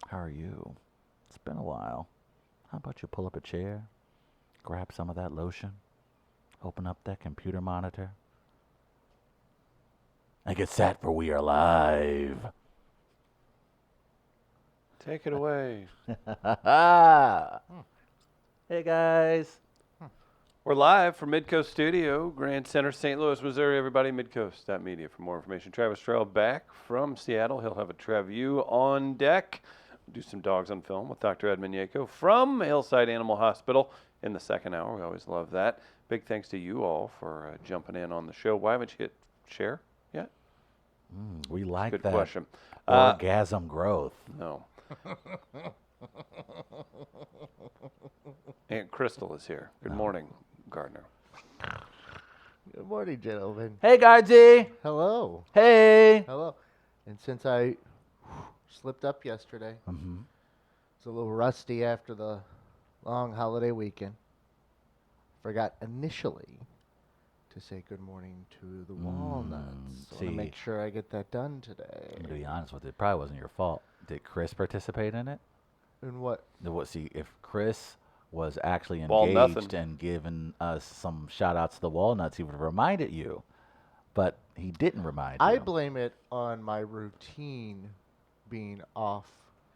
How are you? It's been a while. How about you pull up a chair, grab some of that lotion, open up that computer monitor, and get set for We Are Live. Take it away. Hey guys. We're live from Midcoast Studio, Grand Center, St. Louis, Missouri. Everybody, midcoast.media for more information. Travis Trail back from Seattle. He'll have a Travu on deck. Do some dogs on film with Dr. Edmund Yako from Hillside Animal Hospital in the second hour. We always love that. Big thanks to you all for jumping in on the show. Why haven't you hit share yet? We like Good that question. orgasm growth. No. Aunt Crystal is here. Good morning, Gardner. Good morning, gentlemen. Hey, Guardsy. Hello. Hey. Hello. And since I slipped up yesterday, it's a little rusty after the long holiday weekend. Forgot initially to say good morning to the walnuts. I want to make sure I get that done today. To be honest with you, it probably wasn't your fault. Did Chris participate in it? In what? See, if Chris was actually Walnuthin'. engaged and giving us some shout-outs to the walnuts, he would have reminded you. But he didn't remind you. I blame it on my routine being off.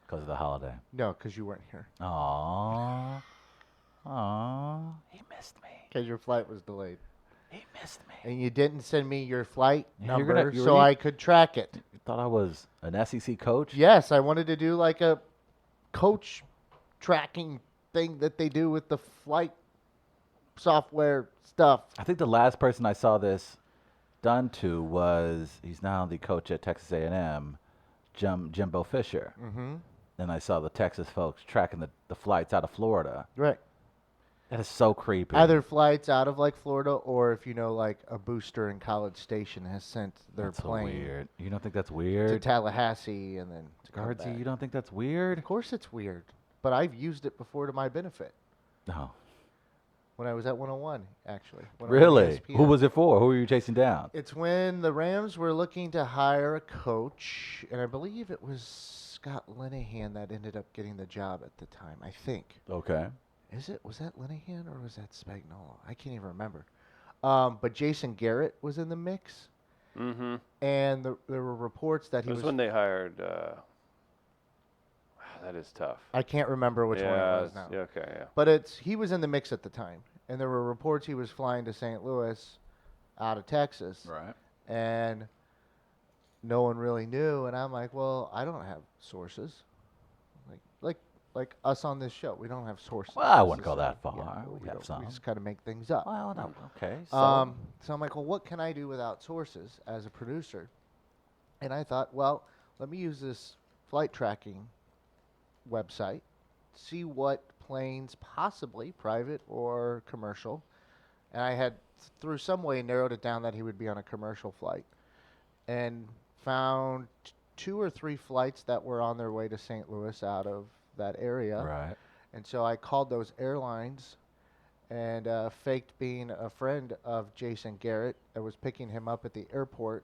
Because of the holiday. No, because you weren't here. Aww. He missed me. Because your flight was delayed. He missed me. And you didn't send me your flight Yeah, number you so I could track it. You thought I was an SEC coach? Yes, I wanted to do like a coach tracking thing that they do with the flight software stuff. I think the last person I saw this done to was, he's now the coach at Texas A&M, Jimbo Fisher. Mm-hmm. Then I saw the Texas folks tracking the flights out of Florida. Right. That is so creepy. Either flights out of like Florida, or if you know, like a booster in College Station has sent their That's so plane weird. You don't think that's to weird? Tallahassee and then to come Guardsy, back. you don't think that's weird? Of course it's weird, but I've used it before to my benefit. No. When I was at 101, actually. When I was at Really? ESPN. Who was it for? Who were you chasing down? It's when the Rams were looking to hire a coach, and I believe it was Scott Linehan that ended up getting the job at the time, I think. Okay. Was that Linehan or was that Spagnuolo? I can't even remember. But Jason Garrett was in the mix, Mm-hmm. and there were reports that he That was when they hired. That is tough. I can't remember which one it was now. Yeah, okay, yeah. But he was in the mix at the time, and there were reports he was flying to St. Louis out of Texas, Right. and no one really knew. And I'm like, well, I don't have sources, like us on this show. We don't have sources. Well, I This wouldn't is go that yeah, far. we We have don't. some. We just kind of make things up. Well, no. Okay. So, So I'm like, well, what can I do without sources as a producer? And I thought, well, let me use this flight tracking website, see what planes, possibly private or commercial, and I had through some way narrowed it down that he would be on a commercial flight, and found 2 or 3 flights that were on their way to St. Louis out of that area. right. And so I called those airlines and faked being a friend of Jason Garrett. I was picking him up at the airport,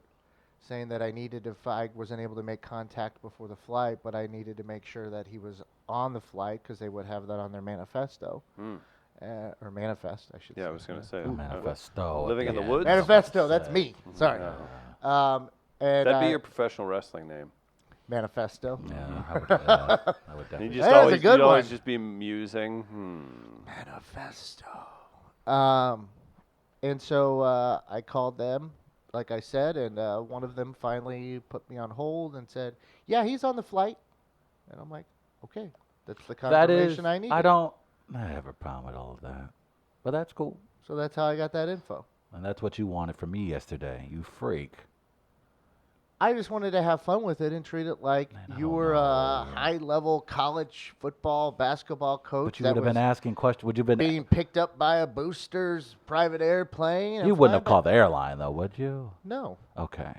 saying that I needed, if I wasn't able to make contact before the flight, but I needed to make sure that he was on the flight because they would have that on their manifesto. Or manifest, I should say. Yeah, I was going to say. Manifesto. Living in the end. woods? Manifesto, that's me. Sorry. No. And That'd be your professional wrestling name. manifesto. Yeah, I would do that. I would And definitely. you do just That is a always, good you'd always one. just be musing. Manifesto. And so I called them, like I said, and one of them finally put me on hold and said, yeah, he's on the flight. And I'm like, okay, that's the That is, confirmation I need. I have a problem with all of that. But that's cool. So that's how I got that info. And that's what you wanted from me yesterday, you freak. I just wanted to have fun with it and treat it like Man, I you don't were a know. high-level college football, basketball coach But you that would have was been asking questions. Would you have been? being picked up by a booster's private airplane. and You wouldn't have flying called back. the airline, though, would you? No. Okay.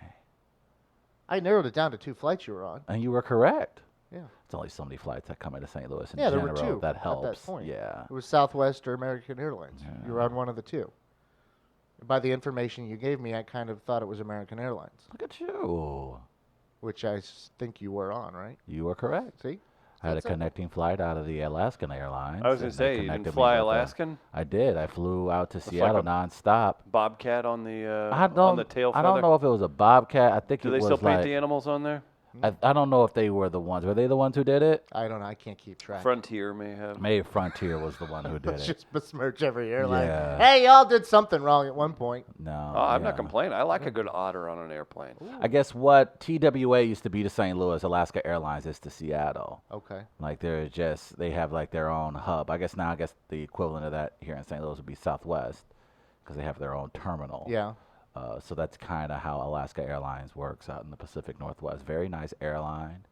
I narrowed it down to 2 flights you were on. And you were correct. Yeah. It's only so many flights that come into St. Louis in Yeah, there general. were 2 That helps. at that point. Yeah. It was Southwest or American Airlines. Yeah. You were on one of the 2. By the information you gave me, I kind of thought it was American Airlines, Look at you. which I think you were on, right? You were correct. See? I had a That's simple. connecting flight out of the Alaskan Airlines. I was going and to they say, you didn't connected me fly with, Alaskan? I did. I flew out to like Seattle a nonstop. Bobcat on the I tail feather? I don't know if it was a Bobcat. I think Do it they was still paint like the animals on there? I don't know if they were the ones. Were they the ones who did it? I don't know. I can't keep track. Frontier may have. Maybe Frontier was the one who did Let's it. just besmirch every airline. Yeah. Hey, y'all did something wrong at one point. No. Oh, I'm not yeah. complaining. I like a good otter on an airplane. I guess what TWA used to be to St. Louis, Alaska Airlines is to Seattle. Okay. Like they have like their own hub. I guess the equivalent of that here in St. Louis would be Southwest because they have their own terminal. Yeah. So that's kind of how Alaska Airlines works out in the Pacific Northwest. Very nice airline.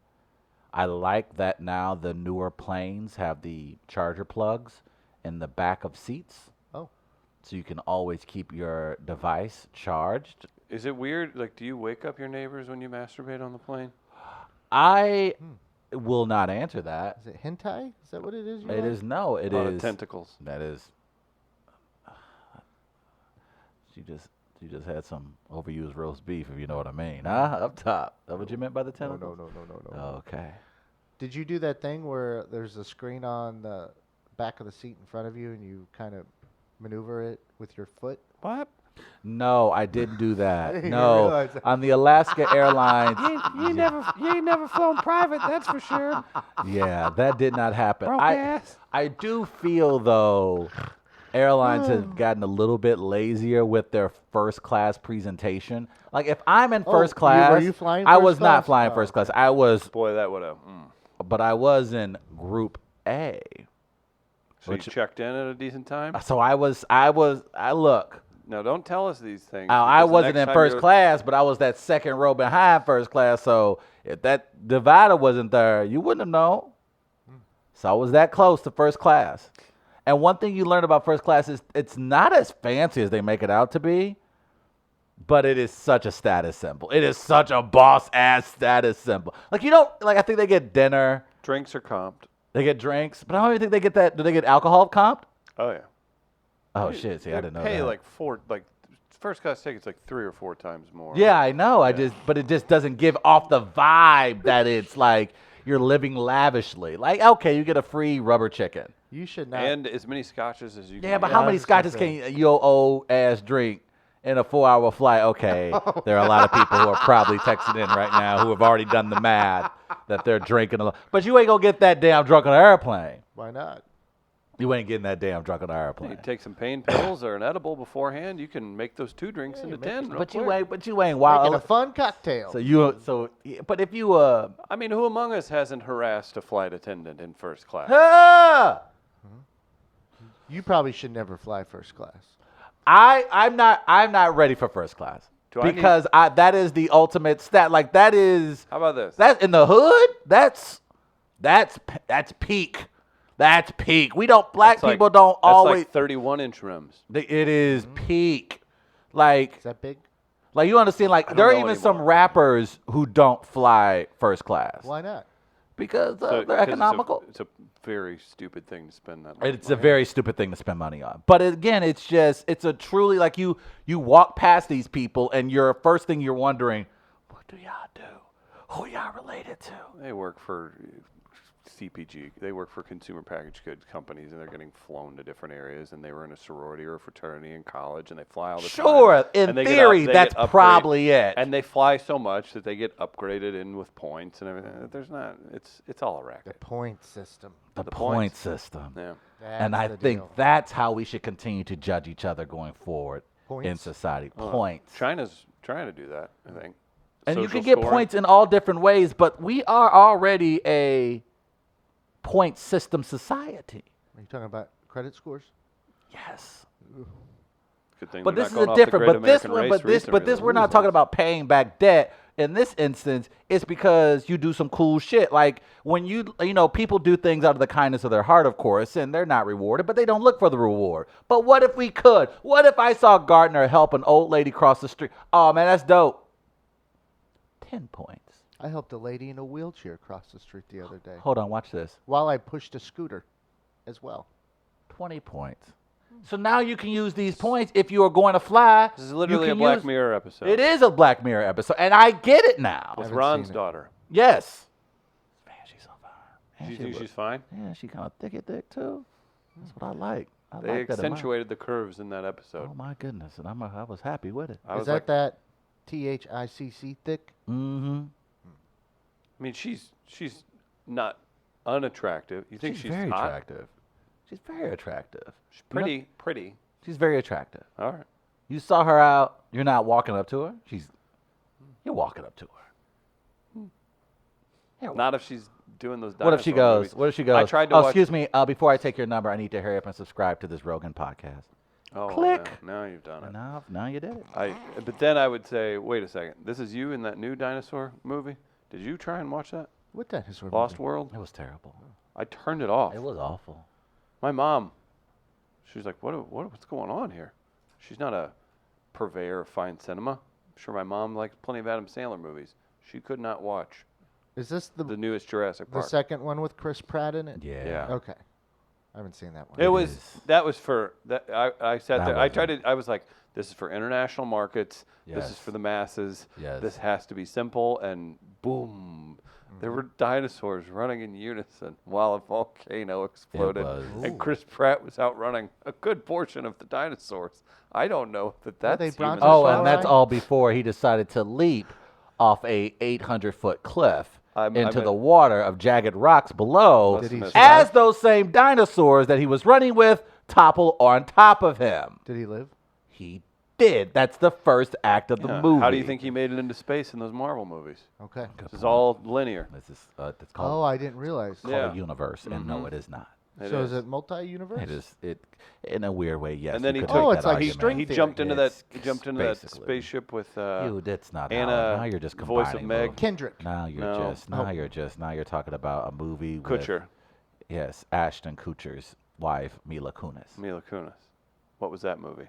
I like that now the newer planes have the charger plugs in the back of seats. Oh. So you can always keep your device charged. Is it weird? Like, do you wake up your neighbors when you masturbate on the plane? I will not answer that. Is it hentai? Is that what it is? It is no. It A lot of is tentacles. That is. You just had some overused roast beef, if you know what I mean. Huh? Up top. Is that what you meant by the tentacles? No. Okay. Did you do that thing where there's a screen on the back of the seat in front of you and you kind of maneuver it with your foot? What? No, I didn't do that. didn't No, realize that. on the Alaska Airlines. You ain't never flown private, that's for sure. Yeah, that did not happen. Broke ass. I do feel though, airlines have gotten a little bit lazier with their first class presentation. Like if I'm in first class, were you flying I first was not class? flying Oh, first class. I was, Boy, that would have. but I was in Group A. So you checked in at a decent time? So I look. No, don't tell us these things. I because the wasn't next in time first you're- class, but I was that second row behind first class. So if that divider wasn't there, you wouldn't have known. So I was that close to first class. And one thing you learn about first class is it's not as fancy as they make it out to be, but it is such a status symbol. It is such a boss ass status symbol. Like I think they get dinner, Drinks are comped. they get drinks, but I don't even think they get that. Do they get alcohol comped? Oh, yeah. Oh shit! See, I didn't know Pay that. like first class tickets like 3 or 4 times more. Yeah, I know. But it just doesn't give off the vibe that it's like you're living lavishly. Like, okay, you get a free rubber chicken. You should not. And as many scotches as you can. Yeah, but get. how I many was gonna scotches can your old ass drink in a 4-hour flight? Okay, there are a lot of people who are probably texting in right now who have already done the math that they're drinking a lot. But you ain't gonna get that damn drunk on an airplane. Why not? You ain't getting that damn drunk on an airplane. You take some pain pills or an edible beforehand. You can make those 2 drinks into 10. real But you quick. ain't. But you ain't Making wild. a fun cocktail. But if you I mean, who among us hasn't harassed a flight attendant in first class? You probably should never fly first class. I'm not ready for first class Do I need- because that is the ultimate stat. Like that is How about this? that in the hood. That's peak. That's peak. We don't black That's like- people don't that's always. like 31-inch rims. It is peak. Like Is that big? you understand. Like don't there are know even some anymore. rappers who don't fly first class Why not? because So- they're 'cause economical. It's a very stupid thing to spend that much It's a money very stupid thing to spend money on. But again, it's a truly like you walk past these people and first thing you're wondering, what do y'all do? Who y'all related to? on. They work for CPG. They work for consumer packaged goods companies, and they're getting flown to different areas. And they were in a sorority or a fraternity in college, and they fly all the time. Sure, in And they get theory, they that's get upgrade- probably it. And they fly so much that they get upgraded in with points and everything. There's not. It's all a The racket. point system. the the point points. system. Yeah. And That's I the think deal. that's how we should continue to judge each other going forward in Points? society. Oh, Points. China's trying to do that, I think. And you Social can get scoring. points in all different ways, but we are already a point system society. Are you talking about credit scores? Yes. Good thing But they're this not is going a off the different. Great But this American one. Race But this. recently. We're not talking about paying back debt. In this instance, it's because you do some cool shit. Like when people do things out of the kindness of their heart, of course, and they're not rewarded, but they don't look for the reward. But what if we could? What if I saw Gardner help an old lady cross the street? Oh man, that's dope. 10 points. I helped a lady in a wheelchair cross the street the other day Hold on, watch this. while I pushed a scooter as well. 20 points. So now you can use these points if you are going to fly. This is you literally a can Black use- Mirror episode. It is a Black Mirror episode, and I get it now. With Haven't Ron's seen it. daughter. Yes. Man, she's so fine. Yeah, You she think was- she's fine? Yeah, she kind of thick too. That's what I like. I They like that in my- accentuated the curves in that episode. Oh my goodness, and I was happy with it. I Is was that like, that THICC thick? Mm-hmm. I mean, she's not unattractive. You think she's very hot? attractive. She's very attractive. She's pretty. She's very attractive. All right. You saw her out. You're not walking up to her. You're walking up to her. Yeah, Not if she's doing those. What if she dinosaur goes? movies. What if she goes? I tried to oh, watch. excuse me. Before I take your number, I need to hurry up and subscribe to this Rogan podcast. Oh, Click. Now you've done it. Now you did it. But then I would say, wait a second. This is you in that new dinosaur movie. Did you try and watch that? What dinosaur? Lost movie? World. It was terrible. I turned it off. It was awful. My mom, she's like, what's going on here? She's not a purveyor of fine cinema. I'm sure my mom likes plenty of Adam Sandler movies. She could not watch Is this the newest Jurassic the Park. second one with Chris Pratt in it? Yeah. Okay. I haven't seen that one. That was for that. I sat That there. I tried wasn't- to. I was like, this is for international markets. This is Yes. for the masses. Yes. This has to be simple. And boom, there were dinosaurs running in unison while a volcano exploded, was. and Chris Pratt was outrunning a good portion of the dinosaurs. I don't know that that's they brought human the Oh, That's and that's right. all before he decided to leap off a 800-foot cliff I into meant- the water of jagged rocks below, Did he as those same dinosaurs that he was running with topple on top of him. Did he live? He did. That's the first act of the Yeah. movie. How do you think he made it into space in those Marvel movies? Okay. This is all linear. This is it's Oh, called, I didn't realize. called Yeah. a universe, and no, it is not. It So is it multi-universe? It is in a weird way, yes. And then you he could took. make Oh, that it's like argument. string he theory. jumped into that. It's He jumped into that basically. spaceship with. That's not Anna now you're just voice combining of Meg. both. Kendrick. Now you're No. now you're talking about a movie Kutcher, with yes, Ashton Kutcher's wife, Mila Kunis. Mila Kunis. What was that movie?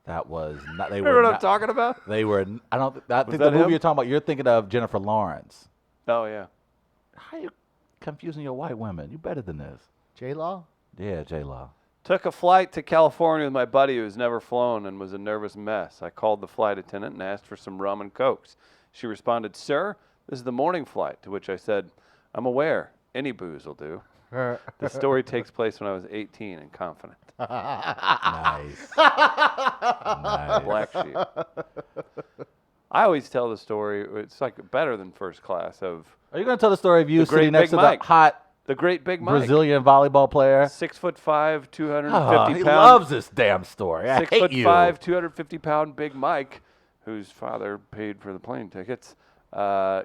That was not they Remember were what I'm not, talking about? they were I don't I think that the movie him? you're talking about you're thinking of Jennifer Lawrence. Oh yeah. How you confusing your white women? You better than this. J-Law? Yeah, J Law. Took a flight to California with my buddy who's never flown and was a nervous mess. I called the flight attendant and asked for some rum and cokes. She responded, "Sir, this is the morning flight." To which I said, "I'm aware. Any booze will do." The story takes place when I was 18 and confident. Nice. Nice. Black sheep. I always tell the story. It's like better than first class of Are you gonna tell the story of you The great sitting next Big to Mike. the hot the great Big Mike. Brazilian volleyball player? 6'5", 250 Oh, pounds. he loves this damn story. I hate you. 6'5", 250-pound Big Mike, whose father paid for the plane tickets,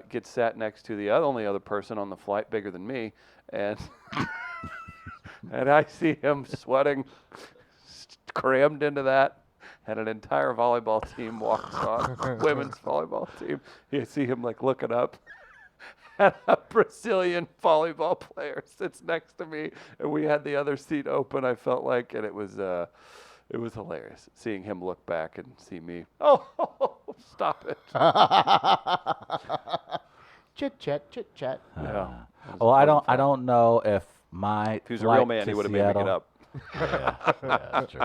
gets sat next to the only other person on the flight bigger than me, and and I see him sweating, crammed into that, and an entire volleyball team walks on, women's volleyball team. You see him like looking up. And a Brazilian volleyball player sits next to me, and we had the other seat open. I felt like, and it was hilarious seeing him look back and see me. Oh, stop it! Chit chat. Yeah. Well, I don't know if my If he was a real flight man, to he would have made me get Seattle- up. Yeah, that's true.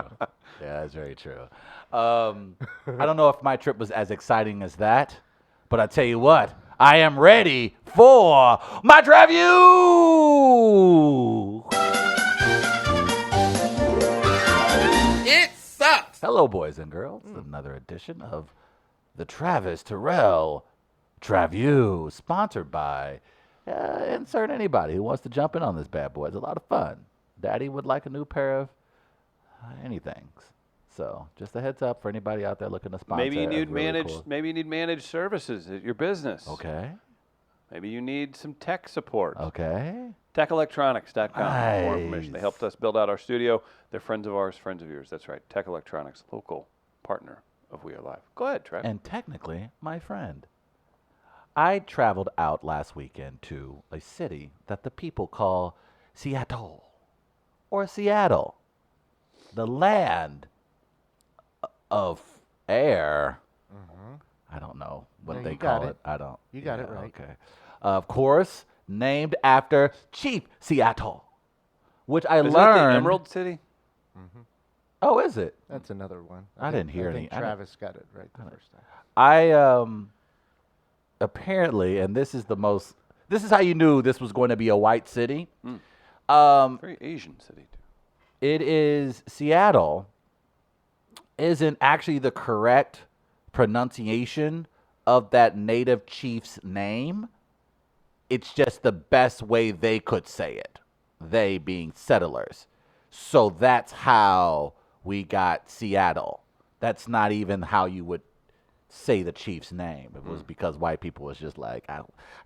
Yeah, that's very true. I don't know if my trip was as exciting as that, but I tell you what, I am ready for my drive you. It sucks. Hello, boys and girls. Another edition of the Travis Terrell Traview, sponsored by insert anybody who wants to jump in on this bad boy. It's a lot of fun. Daddy would like a new pair of anything. So, just a heads up for anybody out there looking to sponsor. Maybe you a need really managed. cool- Maybe you need managed services at your business. Okay. Maybe you need some tech support. Okay. TechElectronics.com for more information. They Nice. helped us build out our studio. They're friends of ours, friends of yours. That's right. Tech Electronics, local partner of We Are Live. Go ahead, Trev. And technically, my friend. I traveled out last weekend to a city that the people call Seattle or Seattle, the land of air. I don't know what No, they you got call it. it. I don't. You got it yeah, right. Okay. Of course, named after Chief Seattle, which I Is that learned. the Emerald City? Oh, is it? That's another one. I didn't hear I any- think I didn't- Travis got it right the first time. I apparently, and this is this is how you knew this was going to be a white city. Very Asian city, too. It is Seattle isn't actually the correct pronunciation of that native chief's name. It's just the best way they could say it, they being settlers. So that's how we got Seattle. That's not even how you would say the chief's name. It was because white people was just like,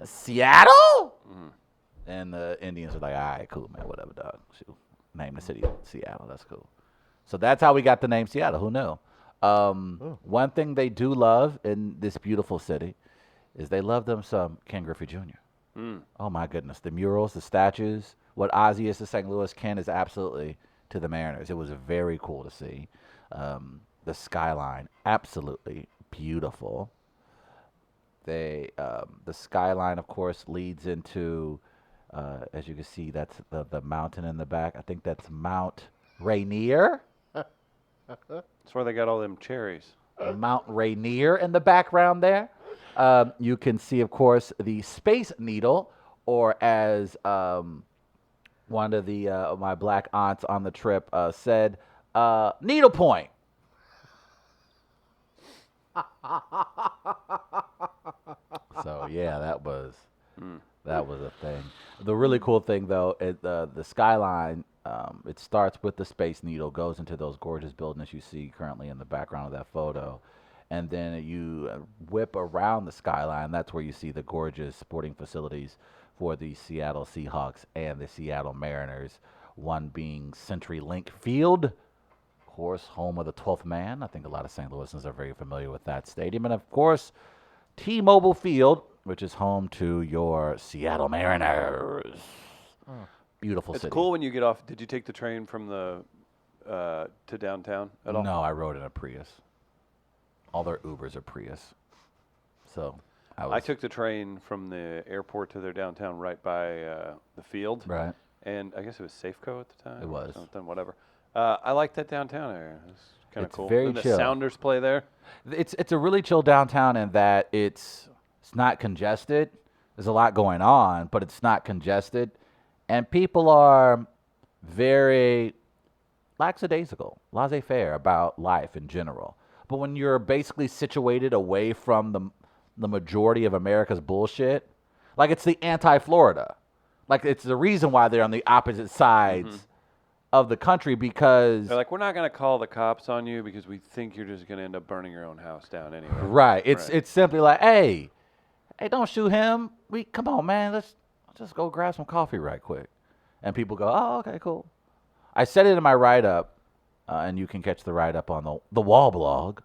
Seattle? And the Indians were like, all right, cool, man, whatever, dog. Shoot. Name the city Seattle. That's cool. So that's how we got the name Seattle. Who knew? One thing they do love in this beautiful city is they love them some Ken Griffey Jr. Oh, my goodness. The murals, the statues, what Ozzy is to St. Louis, Ken is absolutely to the Mariners. It was very cool to see. The skyline, absolutely beautiful. The skyline, of course, leads into, as you can see, that's the mountain in the back. I think that's Mount Rainier. That's where they got all them cherries. Mount Rainier in the background there. You can see, of course, the Space Needle, or as one of the my black aunts on the trip said, Needle Point. So yeah, that was a thing. The really cool thing, though, is the skyline. It starts with the Space Needle, goes into those gorgeous buildings you see currently in the background of that photo, and then you whip around the skyline. That's where you see the gorgeous sporting facilities for the Seattle Seahawks and the Seattle Mariners. One being CenturyLink Field, of course, home of the 12th man. I think a lot of St. Louisans are very familiar with that stadium, and of course, T-Mobile Field, which is home to your Seattle Mariners. Beautiful It's city. cool when you get off. Did you take the train from the to downtown at all? No, I rode in a Prius. All their Ubers are Prius. So I took the train from the airport to their downtown right by the field. Right. And I guess it was Safeco at the time. It or was. something, whatever. I like that downtown area. It's kind of It's cool. very And the chill. Sounders play there. It's a really chill downtown in that it's not congested. There's a lot going on, but it's not congested. And people are very lackadaisical, laissez-faire about life in general. But when you're basically situated away from the majority of America's bullshit, like it's the anti-Florida. Like it's the reason why they're on the opposite sides of the country, because They're like, we're not going to call the cops on you because we think you're just going to end up burning your own house down anyway. right. It's simply like, hey, don't shoot him. Come on, man. Let's just go grab some coffee right quick. And people go, oh, okay, cool. I said it in my write-up, and you can catch the write-up on the WAL blog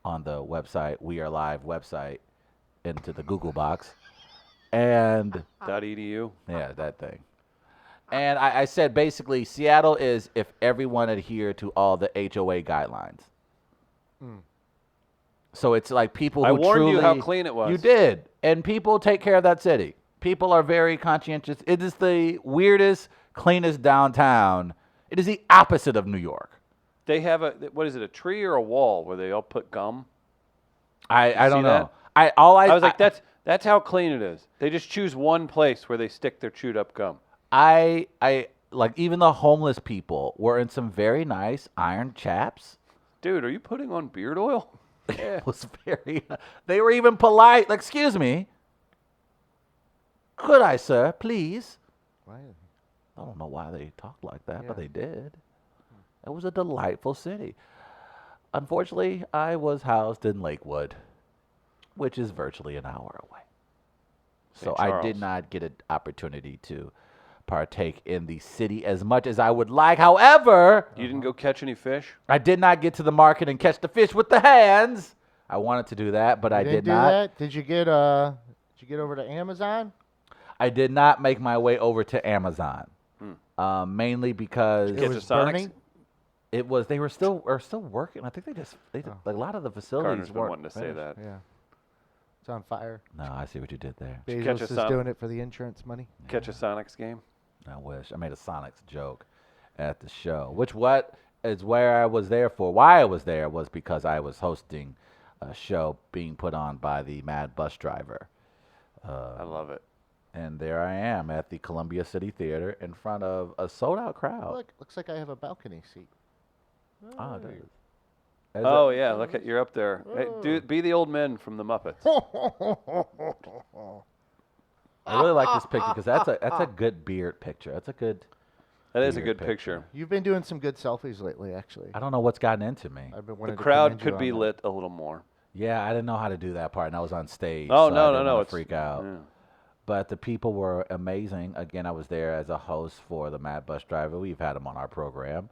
on the website, We Are Live website, into the Google box. And .edu. yeah, that thing. And I said basically Seattle is if everyone adhered to all the HOA guidelines. So it's like people who I warned truly, you how clean it was. You did. And people take care of that city. People are very conscientious. It is the weirdest, cleanest downtown. It is the opposite of New York. They have what is it, a tree or a wall where they all put gum? I don't see know. that? I was like, that's how clean it is. They just choose one place where they stick their chewed up gum. I like even the homeless people were in some very nice iron chaps. Dude, are you putting on beard oil? It was very. They were even polite. Like, excuse me. Could I, sir, please? Right. I don't know why they talked like that, but Yeah. they did. It was a delightful city. Unfortunately, I was housed in Lakewood, which is virtually an hour away. So St. I Charles. did not get an opportunity to partake in the city as much as I would like. However, You didn't go catch any fish? I did not get to the market and catch the fish with the hands. I wanted to do that, but I Didn't did do not. that? Did you get over to Amazon? I did not make my way over to Amazon, mainly because Catch It a was Sonics? burning. they were still working. I think like a lot of the facilities Gardner's been weren't wanting to say finished. that. Yeah. It's on fire. No, I see what you did there. you catch Bezos a is Son- doing it for the insurance money. Catch a Sonics game? I wish I made a Sonics joke at the show, which is where I was there for. Why I was there was because I was hosting a show being put on by the Mad Bus Driver. I love it. And there I am at the Columbia City Theater in front of a sold-out crowd. Look, looks like I have a balcony seat. Oh, it Hey. does. Is Oh it- yeah, look at you're up there. Hey, be the old men from the Muppets. I really like this picture because that's a good beard picture. That's a good. That is a Beard good picture. You've been doing some good selfies lately, actually. I don't know what's gotten into me. I've been The wanting to crowd commend you could be on that. lit a little more. Yeah, I didn't know how to do that part, and I was on stage. Oh so no, I no, didn't no! wanna It's freak out. yeah. But the people were amazing. Again, I was there as a host for the Mad Bus Driver. We've had him on our program,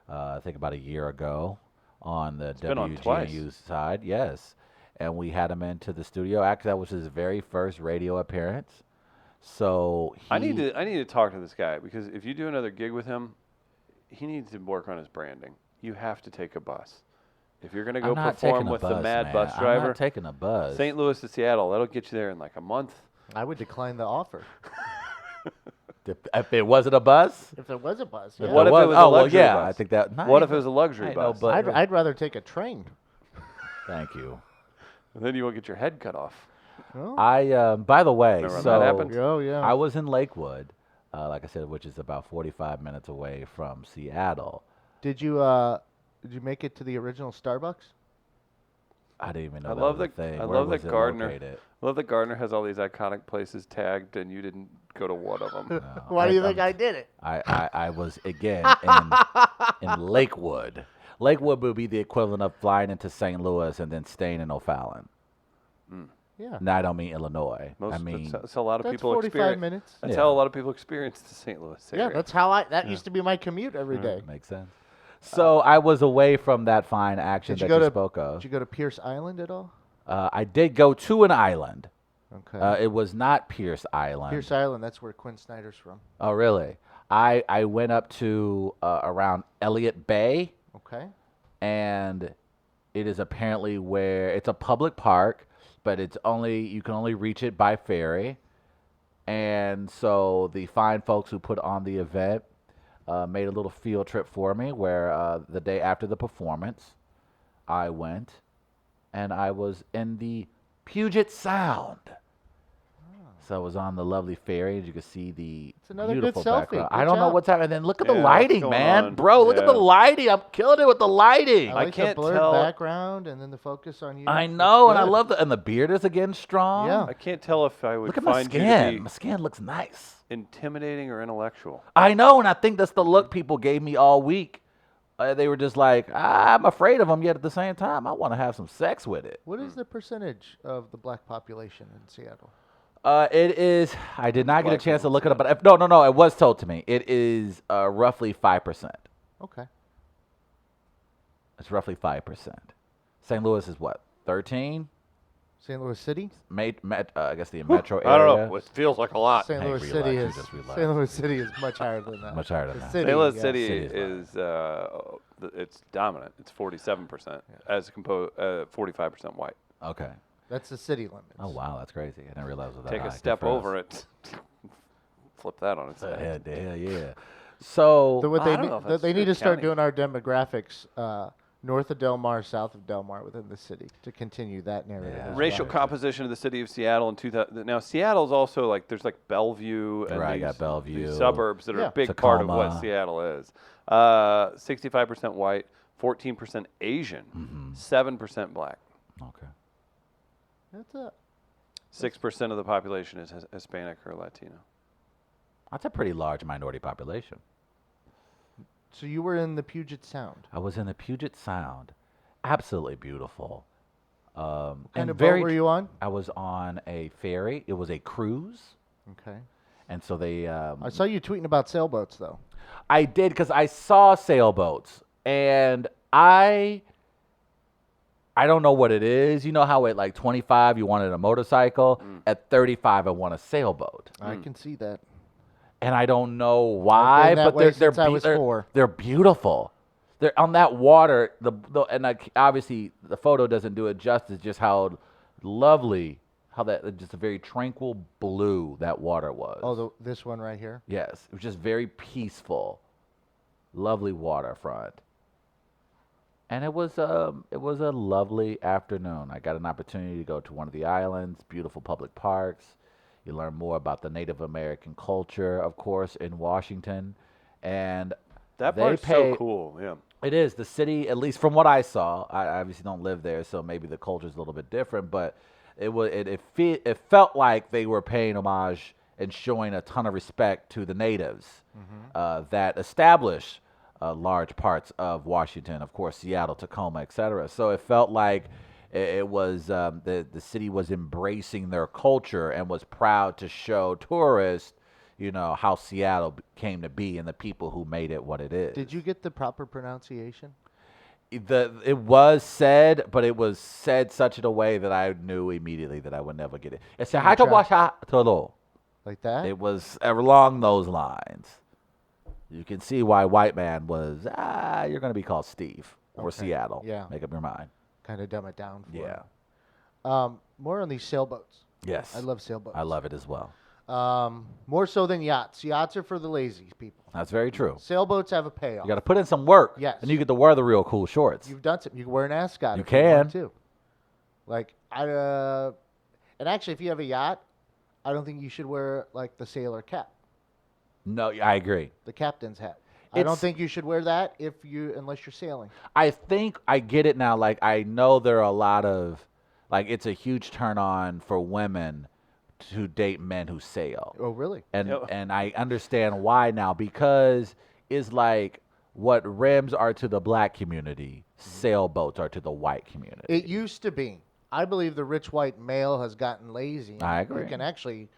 I think about a year ago on the been on twice. WGNU side. Yes. And we had him into the studio. Actually, that was his very first radio appearance. So I need to talk to this guy because if you do another gig with him, he needs to work on his branding. You have to take a bus. If you're going to go I'm not perform taking a with the bus, Mad man. Bus I'm Driver, not taking a bus. St. Louis to Seattle, that'll get you there in like a month. I would decline the offer. If it wasn't a bus? If there was a bus, If yeah. What there if it was a oh, luxury well, yeah, bus? I think that. What if it was a luxury I know, bus? but I'd rather take a train. thank you. Then you won't get your head cut off. Oh, I by the way, Remember when so that happened? oh yeah. I was in Lakewood, like I said, which is about 45 minutes away from Seattle. Did you make it to the original Starbucks? I didn't even know I that love was a that- thing. I Where love was that it Gardner- located? I love that Gardner has all these iconic places tagged, and you didn't go to one of them. No, Why do you think I'm- I did it? I was again in Lakewood. Lakewood would be the equivalent of flying into St. Louis and then staying in O'Fallon. Yeah. No, I don't mean Illinois. I mean, that's how a lot of That's people 45 experience. minutes. That's Yeah. how a lot of people experience the St. Louis area. Yeah, that's how that used to be my commute every day. makes sense. So I was away from that fine action Did you that go you to spoke of. Did you go to Pierce Island at all? I did go to an island. Okay. It was not Pierce Island. Pierce Island, that's where Quinn Snyder's from. Oh, really? I went up to around Elliott Bay, Okay. and it is apparently where it's a public park, but you can only reach it by ferry. And so the fine folks who put on the event made a little field trip for me where the day after the performance, I went and I was in the Puget Sound. So I was on the lovely ferry, as you can see the It's another good beautiful selfie. background. Good I don't know job. what's happening. Then look at Yeah, the what's lighting, going man. on? Bro, look at the Yeah. lighting. I'm killing it with the lighting. I I like can't the blurred tell- background and then the focus on you. I Looks know, and I good. love and the beard is again strong. Yeah. I can't tell if I would Look at my find you skin. to My be skin looks nice. intimidating or intellectual. I know, and I think that's the look people gave me all week. They were just like, I'm afraid of them, yet at the same time, I want to have some sex with it. What is the percentage of the black population in Seattle? It is. I did not get a black chance to people in look it up, but no. It was told to me. It is roughly 5%. Okay. It's roughly 5%. St. Louis is what? 13? St. Louis City? I guess the metro area. I don't know. It feels like a lot. St. Hey, Louis relax, City you is just relax. St. Louis City is much higher than that. Much higher than The that. City, St. Louis yeah. City City is is it's dominant. It's 47% as 45% white. Okay. That's the city limits. Oh wow, that's crazy. I didn't realize it was that Take high. a Good step for us. over it. Flip that on its Hell head. yeah. So So what I they don't know if need, that's they need true to start county. doing our demographics north of Del Mar, south of Del Mar within the city to continue that narrative. Yeah. as Racial well. composition of the city of Seattle in 2000. Now Seattle's also like there's like Bellevue and Right, these, got Bellevue. these suburbs that are Yeah. a big part of what Tacoma. Seattle is. 65% white, 14% Asian, 7% black. Okay. That's a 6% of the population is Hispanic or Latino. That's a pretty large minority population. So you were in the Puget Sound. I was in the Puget Sound. Absolutely beautiful. What kind and of very boat were you on? I was on a ferry. It was a cruise. Okay. And so they I saw you tweeting about sailboats though. I did because I saw sailboats, and I don't know what it is. You know how at like 25 you wanted a motorcycle, at 35 I want a sailboat, I can see that. and I don't know why, that but way they're since I was they're, 4. they're beautiful. They're on that water. And like obviously the photo doesn't do it justice. Just how lovely, how that just a very tranquil blue that water was. Oh, this one right here. Yes, it was just very peaceful, lovely waterfront, and it was a lovely afternoon. I got an opportunity to go to one of the islands, beautiful public parks. You learn more about the Native American culture, of course, in Washington, and That they part's pay. so cool. Yeah. It is the city, at least from what I saw. I obviously don't live there, so maybe the culture's a little bit different. But it felt like they were paying homage and showing a ton of respect to the natives that established large parts of Washington, of course, Seattle, Tacoma, etc. So it felt like it was the city was embracing their culture and was proud to show tourists, how Seattle came to be and the people who made it what it is. Did you get the proper pronunciation? It was said, but it was said such in a way that I knew immediately that I would never get it. It's Can you a Like that? It was along those lines. You can see why white man was, you're going to be called Steve or Okay. Seattle. Yeah. Make up your mind. Kind of dumb it down for Yeah. him. More on these sailboats. Yes. I love sailboats. I love it as well. More so than yachts. Yachts are for the lazy people. That's very true. Sailboats have a payoff. You got to put in some work. Yes. And you get to wear the real cool shorts. You've done some. You can wear an ascot. You if want can. too. Like and actually, if you have a yacht, I don't think you should wear like the sailor cap, No, I agree. the captain's hat. I don't It's- think you should wear that unless you're sailing. I think I get it now. Like, I know there are a lot of, it's a huge turn on for women to date men who sail. Oh, really? And Yep. and I understand why now, because it's like what rims are to the black community, sailboats are to the white community. It used to be. I believe the rich white male has gotten lazy. I You agree. can actually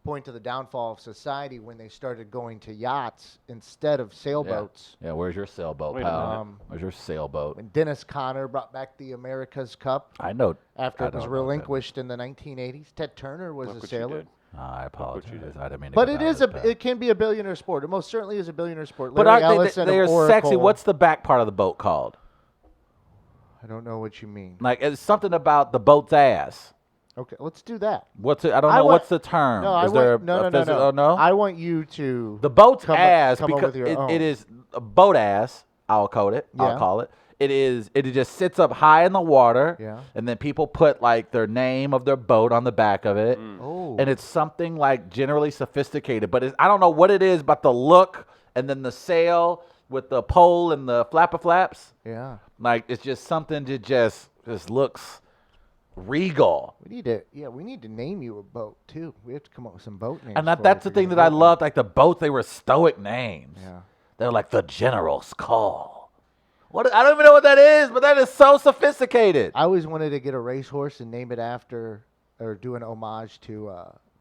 point to the downfall of society when they started going to yachts instead of sailboats. Yeah, where's your sailboat, Wait a pal? minute. Where's your sailboat? When Dennis Conner brought back the America's Cup I know. after I it was don't know that. relinquished in the 1980s. Ted Turner was Look a what you sailor. did. I apologize. I didn't mean to But go it down is this path. it can be a billionaire sport. It most certainly is a billionaire sport. But Larry aren't Ellison they? of They're sexy. Oracle- What's the back part of the boat called? I don't know what you mean. Like, it's something about the boat's ass. Okay, let's do that. What's it? I don't I know. want- What's the term? No, I Is there want, no, a no, no, physical- no. Oh, no? I want you to The boat's come up- ass, come up because with your it own. is a boat ass. I'll call it. Yeah. I'll call it. It just sits up high in the water. Yeah. And then people put like their name of their boat on the back of it. Oh. And it's something like generally sophisticated, but I don't know what it is, but the look and then the sail with the pole and the flaps. Yeah. Like, it's just something that just looks regal. We need to name you a boat too. We have to come up with some boat names. And for that's you the for thing your that I boat. loved. Like the boats, they were stoic names. Yeah. They're like the General's Call. What? I don't even know what that is, but that is so sophisticated. I always wanted to get a racehorse and name it after, or do an homage to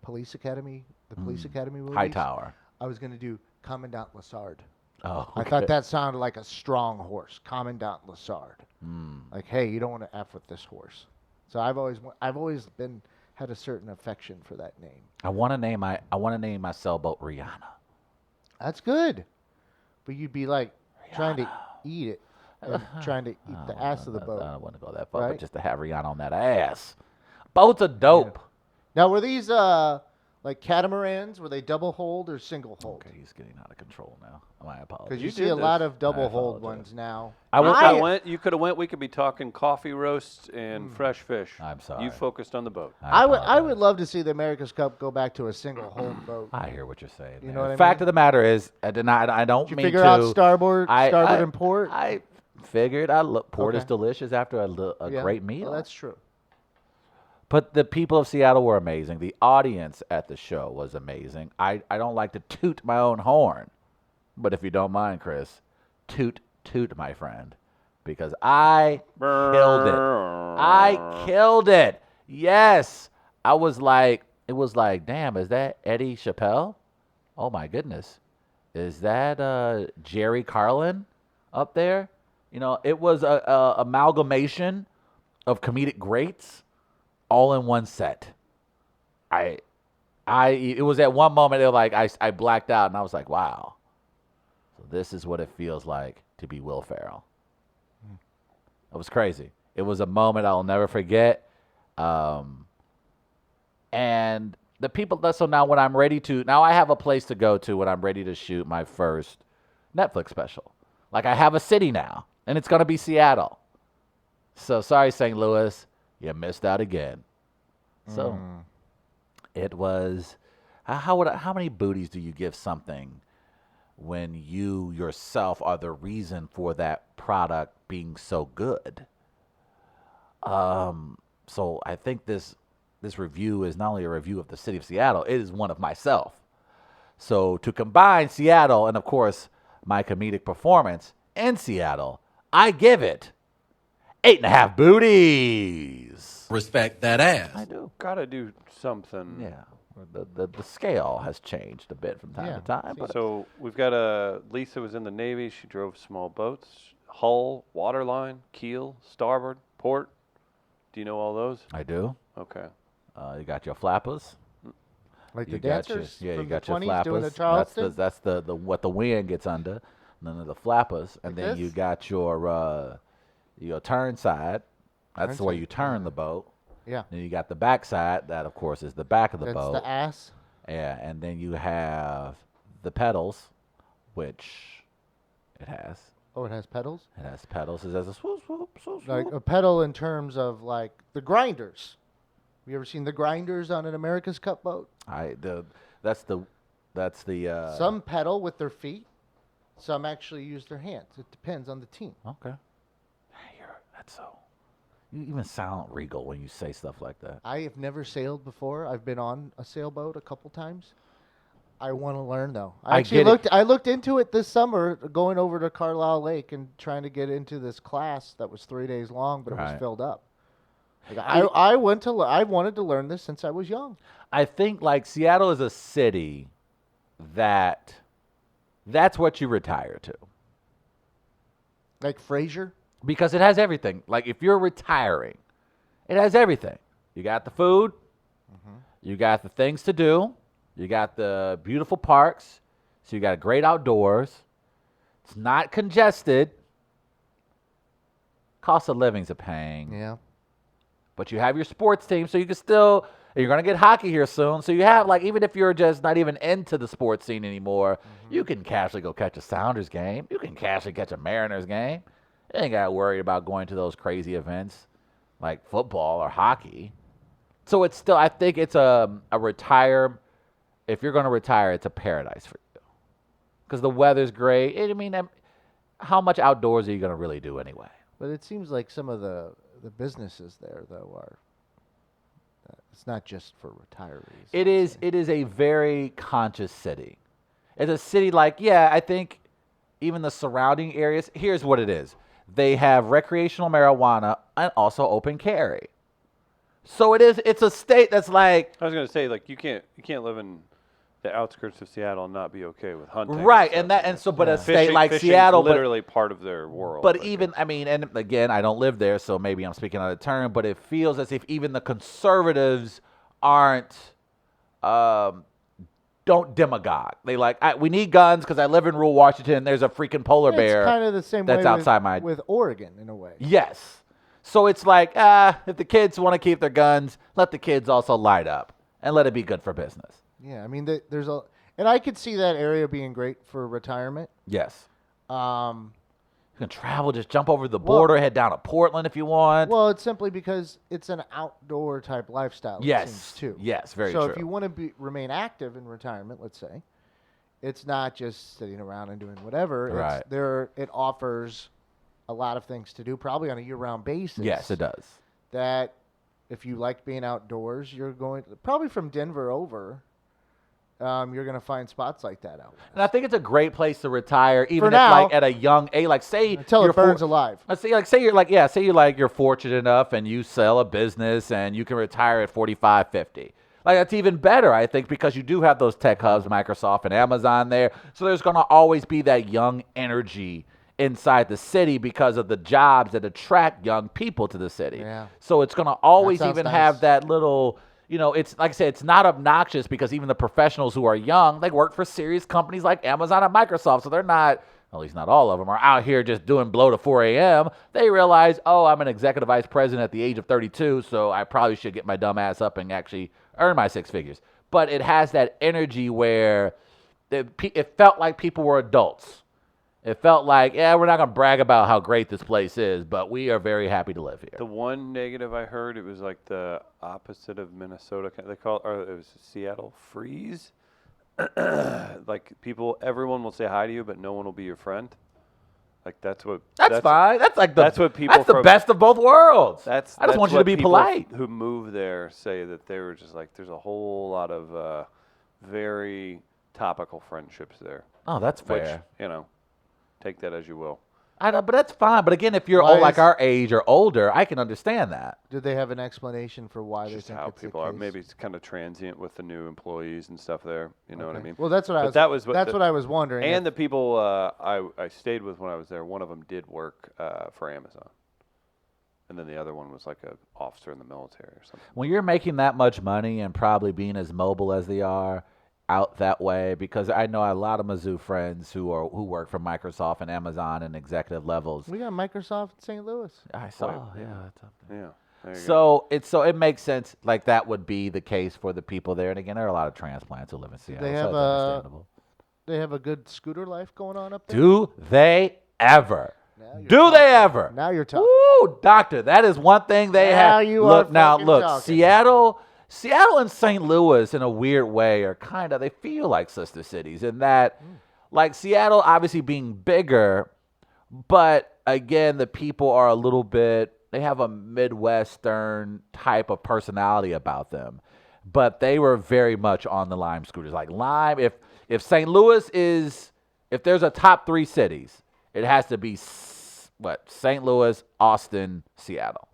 Police Academy, the Police Academy movies. Hightower. I was going to do Commandant Lassard. Oh, I thought that sounded like a strong horse, Commandant Lassard. Like, hey, you don't want to f with this horse. So I've always had a certain affection for that name. I want to name my sailboat Rihanna. That's good, but you'd be like trying to eat it, and trying to eat the ass of the I boat. don't want to go that far, Right? but just to have Rihanna on that ass. Boats are dope. Now, were these like catamarans? Were they double hold or single hold? Okay, he's getting out of control now. My apologies. Because you You see did a lot this. of double I hold apologize. ones now. You could have went. We could be talking coffee roasts and fresh fish. I'm sorry. You focused on the boat. I would apologize. love to see the America's Cup go back to a single hold boat. I hear what you're saying. You man. know what I Fact mean? of the matter is, I don't Did you mean figure to. out starboard I- and port? I figured port is Okay. delicious after a Yeah. great meal. Well, that's true. But the people of Seattle were amazing. The audience at the show was amazing. I don't like to toot my own horn, but if you don't mind, Chris, toot, my friend, because I killed it. I killed it. Yes. It was like, damn, is that Eddie Chappelle? Oh my goodness. Is that Jerry Carlin up there? You know, it was a amalgamation of comedic greats all in one set. It was at one moment, I blacked out and I was like, wow. So this is what it feels like to be Will Ferrell. It was crazy. It was a moment I'll never forget. And the people, so now when I'm ready to, now I have a place to go to when I'm ready to shoot my first Netflix special. Like, I have a city now, and it's going to be Seattle. So sorry, St. Louis, you missed out again. So It was how many booties do you give something when you yourself are the reason for that product being so good? So I think this review is not only a review of the city of Seattle, it is one of myself. So to combine Seattle and of course my comedic performance in Seattle, I give it 8.5 booties. Respect that ass. I do. Gotta do something. Yeah. The scale has changed a bit from time to time. But So we've got Lisa was in the Navy. She drove small boats, hull, waterline, keel, starboard, port. Do you know all those? I do. Okay. You got your flappers. Like You the got dancers your, yeah, from you got the your 20s flappers. doing the Charleston. That's the what the wind gets under. And then the flappers, and Like then you this? got your turn side. That's Turn where side, you turn the boat. Yeah. Then you got the back side. That of course is the back of the That's boat. the ass. Yeah, and then you have the pedals, which it has. Oh, it has pedals? It has pedals. It has a swoop, swoop, swoop, Like swoop. a pedal in terms of like the grinders. Have you ever seen the grinders on an America's Cup boat? That's the Some pedal with their feet. Some actually use their hands. It depends on the team. Okay. Hey, that's so. You even sound regal when you say stuff like that. I have never sailed before. I've been on a sailboat a couple times. I want to learn though. I get it. I looked into it this summer, going over to Carlisle Lake and trying to get into this class that was 3 days long, but it was Right. filled up. Like, I wanted to learn this since I was young. I think like Seattle is a city that's what you retire to Like Fraser. because it has everything. Like if you're retiring, it has everything. You got the food, you got the things to do, you got the beautiful parks, so you got great outdoors. It's not congested. Cost of living's a pain. Yeah. But you have your sports team, so you can still. You're gonna get hockey here soon, so you have like even if you're just not even into the sports scene anymore, you can casually go catch a Sounders game. You can casually catch a Mariners game. You ain't got to worry about going to those crazy events like football or hockey. So it's still, I think it's a retire. If you're gonna retire, it's a paradise for you because the weather's great. I mean, how much outdoors are you gonna really do anyway? But it seems like some of the businesses there though are. It's not just for retirees. It is. It is a very conscious city. It's a city like, yeah, I think even the surrounding areas. Here's what it is: they have recreational marijuana and also open carry. So it is. It's a state that's like I was gonna say like you can't live in the outskirts of Seattle and not be okay with hunting. right, stuff. and that and so, but a Yeah. state like Fishing's Seattle, literally part of their world. But even, I mean, and again, I don't live there, so maybe I'm speaking out of turn, but it feels as if even the conservatives aren't, don't demagogue. They like, we need guns because I live in rural Washington and there's a freaking polar bear. It's kind of the same that's way outside my- with Oregon in a way. Yes. So it's like, if the kids want to keep their guns, let the kids also light up and let it be good for business. Yeah, I mean, there's a, and I could see that area being great for retirement. Yes. Um, You can travel, just jump over the border, head down to Portland if you want. well, it's simply because it's an outdoor type lifestyle. It yes. seems too. Yes, very so true. if you want to remain active in retirement, let's say, it's not just sitting around and doing whatever. Right. It offers a lot of things to do, probably on a year-round basis. Yes, it does. That if you like being outdoors, you're going probably from Denver over. You're going to find spots like that out And I think it's a great place to retire, even if now. like at a young age. Like say until you're it burns alive. Let's say you're fortunate enough and you sell a business and you can retire at 45, 50. Like that's even better, I think, because you do have those tech hubs, Microsoft and Amazon there. So there's going to always be that young energy inside the city because of the jobs that attract young people to the city. Yeah. So it's going to always sounds even nice. have that little, it's like I said, it's not obnoxious because even the professionals who are young, they work for serious companies like Amazon and Microsoft. So they're not, at least not all of them, are out here just doing blow to 4 a.m. They realize, oh, I'm an executive vice president at the age of 32, so I probably should get my dumb ass up and actually earn my six figures. But it has that energy where it felt like people were adults. It felt like, yeah, we're not going to brag about how great this place is, but we are very happy to live here. The one negative I heard, it was like the opposite of Minnesota. They call it, or it was Seattle freeze. Like everyone will say hi to you, but no one will be your friend. Like that's Fine. That's like that's what people. That's the best of both worlds. I just want you to be people polite. Who move there say that they were just like, there's a whole lot of very topical friendships there. Oh, that's fair. Which, take that as you will. I know, but that's fine. But again, if you're like our age or older, I can understand that. Did they have an explanation for why they Just think how it's people the are. case? Maybe it's kind of transient with the new employees and stuff there. You know what I mean? Well, that's what I was. That's what I was wondering. And the people I stayed with when I was there, one of them did work for Amazon, and then the other one was like an officer in the military or something. When you're making that much money and probably being as mobile as they are out that way, because I know a lot of Mizzou friends who work for Microsoft and Amazon and executive levels. We got Microsoft in St. Louis. I saw, yeah. That's up there. Yeah. There you go. So it makes sense. Like that would be the case for the people there. And again, there are a lot of transplants who live in Seattle. They have so it's understandable. They have a good scooter life going on up there. Do they ever? Now Do they ever? Now you're talking. Ooh, doctor, that is one thing they Now have. you are fucking Look, talking. Seattle and St. Louis, in a weird way, are they feel like sister cities in that, like Seattle obviously being bigger, but again, the people are a little bit, they have a Midwestern type of personality about them, but they were very much on the Lime scooters. Like Lime, if St. Louis if there's a top 3 cities, it has to be St. Louis, Austin, Seattle,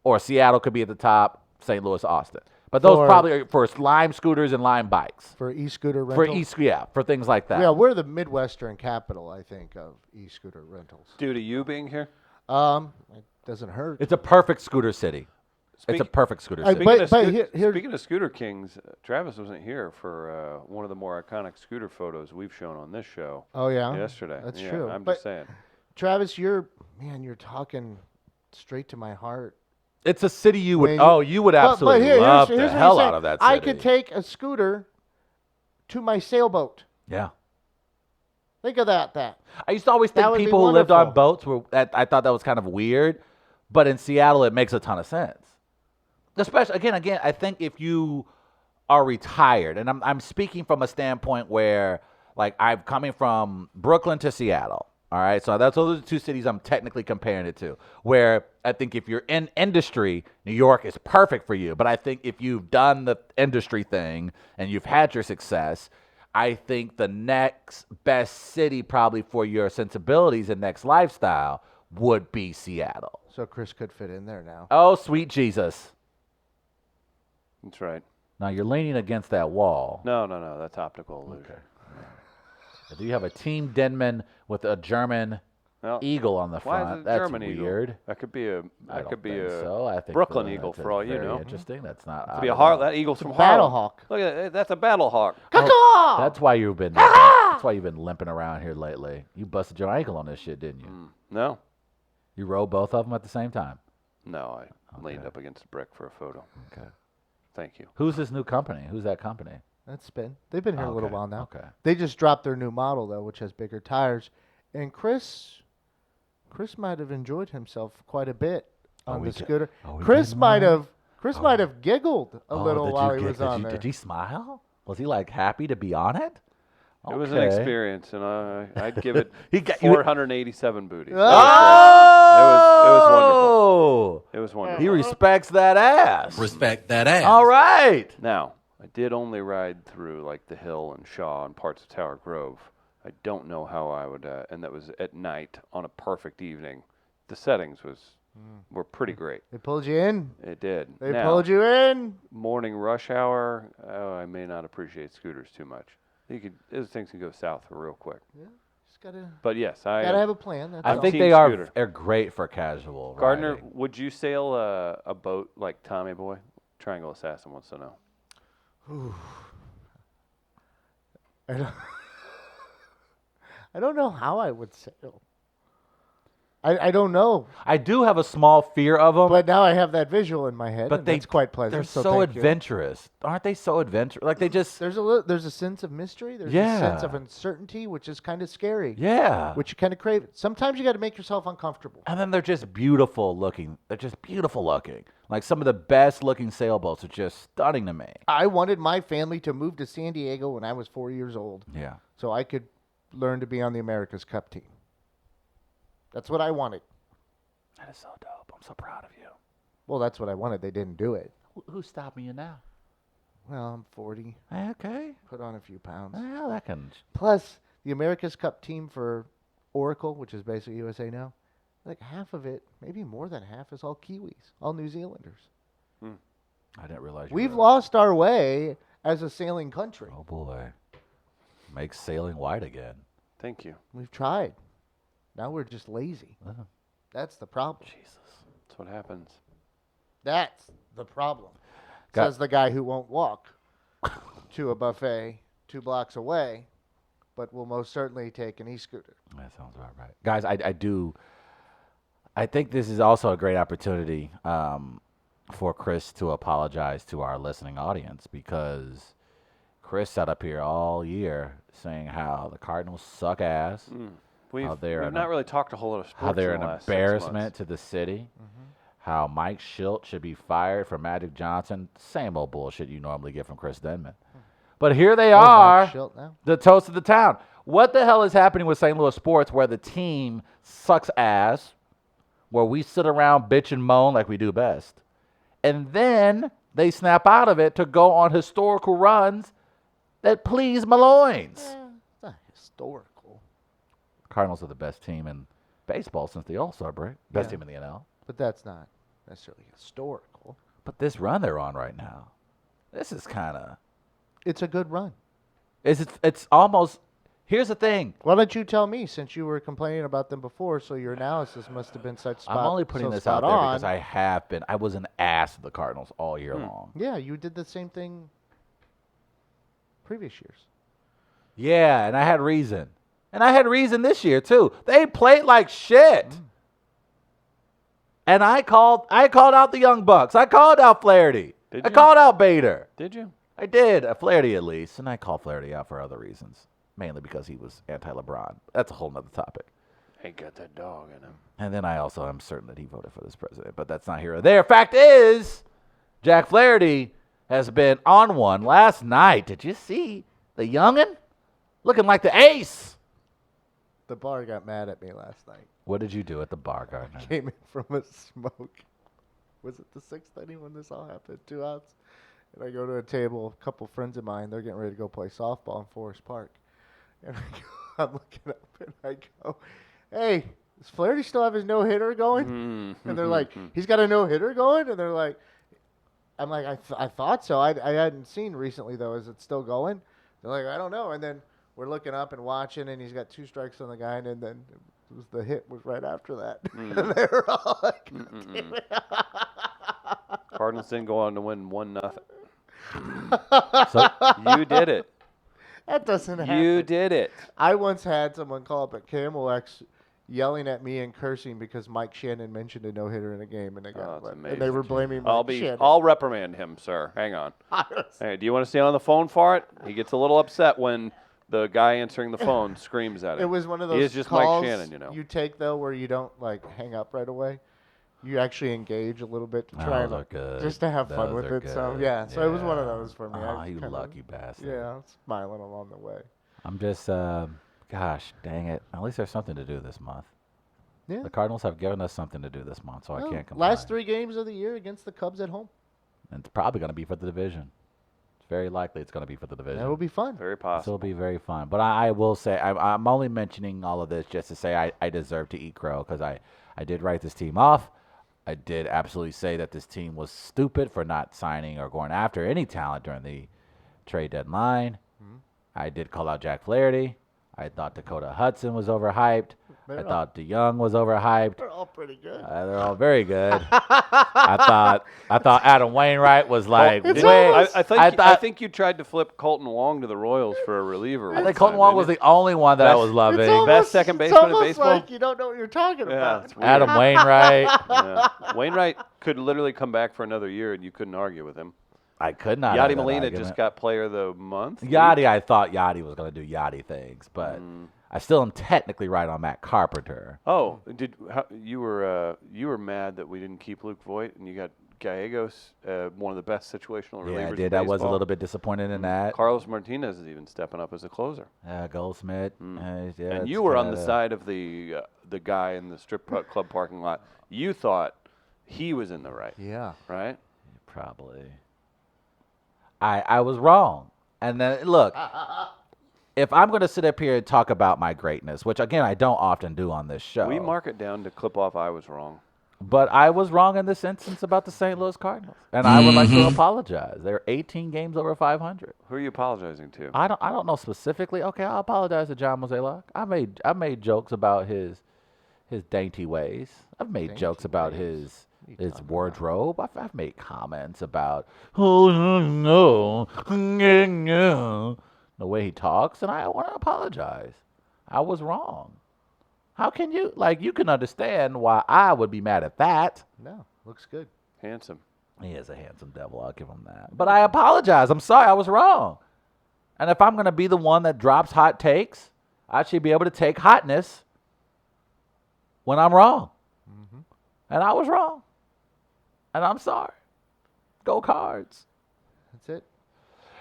or Seattle could be at the top, St. Louis, Austin. But those probably are for Lime scooters and Lime bikes. For e-scooter rentals? For things like that. Yeah, we're the Midwestern capital, I think, of e-scooter rentals. Due to you being here? It doesn't hurt. It's a perfect scooter city. It's a perfect scooter city. Speaking of Scooter Kings, Travis wasn't here for one of the more iconic scooter photos we've shown on this show. Oh, yeah? Yesterday. That's Yeah, true. I'm just saying. Travis, you're talking straight to my heart. It's a city you would absolutely love the hell out of that city. I could take a scooter to my sailboat. Yeah. Think of that. I used to always think people who lived on boats I thought that was kind of weird, but in Seattle it makes a ton of sense. Especially again, I think if you are retired, and I'm speaking from a standpoint where like I'm coming from Brooklyn to Seattle. All right, so those are the 2 cities I'm technically comparing it to, where I think if you're in industry, New York is perfect for you. But I think if you've done the industry thing and you've had your success, I think the next best city probably for your sensibilities and next lifestyle would be Seattle. So Chris could fit in there now. Oh, sweet Jesus. That's right. Now you're leaning against that wall. No, that's optical illusion. Okay. Do you have a Team Denman with a German eagle on the Why front? is it a That's German weird. eagle? That could be a I think Brooklyn eagle that's for all you very know. Interesting. That's not. Could be that eagle's from Battle Harlem. hawk. Look at that. That's a battle hawk. That's why you've been. That's why you've been limping around here lately. You busted your ankle on this shit, didn't you? No. You rode both of them at the same time. No, I leaned up against a brick for a photo. Okay. Thank you. Who's this new company? Who's that company? That's Spin. They've been here a little while now. Okay. They just dropped their new model though, which has bigger tires. And Chris might have enjoyed himself quite a bit on the scooter. Chris might have giggled a little while he was on there. Did he smile? Was he like happy to be on it? It was an experience, and I'd give it 487 booties. Oh! It was wonderful. It was wonderful. He respects that ass. Respect that ass. All right. Now, I did only ride through like the Hill and Shaw and parts of Tower Grove. I don't know how I would, and that was at night on a perfect evening. The settings were pretty great. They pulled you in. It did. They pulled you in. Morning rush hour. I may not appreciate scooters too much. Those things can go south real quick. Yeah, just gotta. But yes, gotta have a plan. That's I all. think they are great for casual Gardner, riding. would you sail a boat like Tommy Boy? Triangle Assassin wants to know. I don't know how I would sail. I don't know, I do have a small fear of them, but now I have that visual in my head, but and that's quite pleasant. they're so so thank you. adventurous. Aren't they so adventurous? Like they just, There's a sense of mystery. There's a sense of uncertainty, which is kind of scary. yeah. Which you kind of crave. Sometimes you got to make yourself uncomfortable. And then they're just beautiful looking. They're just beautiful looking. Like some of the best looking sailboats are just stunning to me. I wanted my family to move to San Diego when I was 4 years old, Yeah. so I could learn to be on the America's Cup team. That's what I wanted. That is so dope. I'm so proud of you. Well, that's what I wanted. They didn't do it. Who's stopping you now? Well, I'm 40. Okay. Put on a few pounds. Well, that can. Plus, the America's Cup team for Oracle, which is basically USA now, like half of it, maybe more than half, is all Kiwis, all New Zealanders. I didn't realize you We've were- lost our way as a sailing country. Oh boy. Makes sailing white again. Thank you. We've tried. Now we're just lazy. That's the problem. Jesus. That's what happens. That's the problem. Got- Says the guy who won't walk to a buffet 2 blocks away, but will most certainly take an e-scooter. That sounds about right. Guys, I think this is also a great opportunity for Chris to apologize to our listening audience because Chris sat up here all year saying how the Cardinals suck ass, We've they're not really talked a whole lot of sports how they're in an the last 6 embarrassment months. to the city, how Mike Schilt should be fired for Magic Johnson. Same old bullshit you normally get from Chris Denman. But here they Oh, are, Mike Schilt now? the toast of the town. What the hell is happening with St. Louis sports where the team sucks ass, where we sit around bitch and moan like we do best, and then they snap out of it to go on historical runs that please Malloy's? It's not historical. Cardinals are the best team in baseball since the All-Star break. Best Yeah. team in the NL. But that's not necessarily historical. But this run they're on right now, this is kind of It's a good run. it's almost. Here's the thing. Why don't you tell me, since you were complaining about them before, so your analysis must have been such spot I'm only putting so this out spot there on. because I was an ass of the Cardinals all year long. Yeah, you did the same thing previous years. Yeah, and I had reason. And I had reason this year too. They played like shit. And I called out the Young Bucks. I called out Flaherty. Did I you? called out Bader. Did you? I did. Flaherty at least. And I called Flaherty out for other reasons. Mainly because he was anti-LeBron. That's a whole nother topic. Ain't got that dog in him. And then I also am certain that he voted for this president. But that's not here or there. Fact is, Jack Flaherty has been on one last night. Did you see the youngin? Looking like the ace. The bar got mad at me last night. What did you do at the bar, Gardner? Came in from a smoke. Was it the 6th inning when this all happened? 2 outs. And I go to a table, a couple friends of mine, they're getting ready to go play softball in Forest Park. And I'm looking up and I go, hey, does Flaherty still have his no-hitter going? And they're like, he's got a no-hitter going? And they're like, I'm like, I thought so. I hadn't seen recently, though. Is it still going? They're like, I don't know. And then we're looking up and watching, and he's got 2 strikes on the guy, and then the hit was right after that. And they were all like, God damn it. Cardinals didn't go on to win 1-0. So, You did it. That doesn't happen. You did it. I once had someone call up at KMOX yelling at me and cursing because Mike Shannon mentioned a no-hitter in a game, and they got that's and they were blaming Mike Shannon. I'll reprimand him, sir. Hang on. Hey, do you want to stay on the phone for it? He gets a little upset when the guy answering the phone screams at him. It was one of those He is just calls Mike Shannon, you know. you take, though, where you don't, like, hang up right away. You actually engage a little bit to try those are good. just to have fun Those with are it. So, good. yeah. So it was one of Yeah. those for me. Oh, I you kinda- lucky bastard. Yeah, I was smiling along the way. I'm just, gosh, dang it. At least there's something to do this month. Yeah. The Cardinals have given us something to do this month, so I Well, can't complain. last 3 games of the year against the Cubs at home. And it's probably going to be for the division. It's very likely it's going to be for the division. That will be fun. Very This possible. will be very fun. But I will say, I'm only mentioning all of this just to say I deserve to eat crow because I did write this team off. I did absolutely say that this team was stupid for not signing or going after any talent during the trade deadline. I did call out Jack Flaherty. I thought Dakota Hudson was overhyped. I thought DeYoung was overhyped. They're all pretty good. They're all very good. I thought Adam Wainwright was like It's way. almost- I think you tried to flip Colton Wong to the Royals for a reliever. I one think Colton time, Wong didn't was you? the only one that I was It's loving. almost, second it's baseman in almost baseball? like you don't know what you're talking Yeah, about. it's weird. Adam Wainwright. Yeah. Wainwright could literally come back for another year, and you couldn't argue with him. I could not. have Yadi that Molina argument. just got Player of the Month. Yachty. I thought Yachty was going to do Yachty things, but I still am technically right on Matt Carpenter. Oh, you were mad that we didn't keep Luke Voigt, and you got Gallegos, one of the best situational relievers. Yeah, I in did. I was a baseball. little bit disappointed in that. Carlos Martinez is even stepping up as a closer. Goldsmith. And it's you were on the kinda- side of the guy in the strip club parking lot. You thought he was in the right, Yeah. right? Probably. I was wrong. And then, look, if I'm going to sit up here and talk about my greatness, which, again, I don't often do on this show. We mark it down to clip off I was wrong. But I was wrong in this instance about the St. Louis Cardinals. And I would like to apologize. They're 18 games over 500. Who are you apologizing to? I don't know specifically. Okay, I'll apologize to John Mozeliak. I made jokes about his dainty ways. I've made Dainty jokes about ways? his What are you talking wardrobe. I've made comments about no the way he talks, and I want to apologize. I was wrong. How can you you can understand why I would be mad at that? No, looks good. Handsome. He is a handsome devil. I'll give him that. But I apologize. I'm sorry. I was wrong. And if I'm going to be the one that drops hot takes, I should be able to take hotness when I'm wrong. And I was wrong. And I'm sorry. Go Cards. That's it.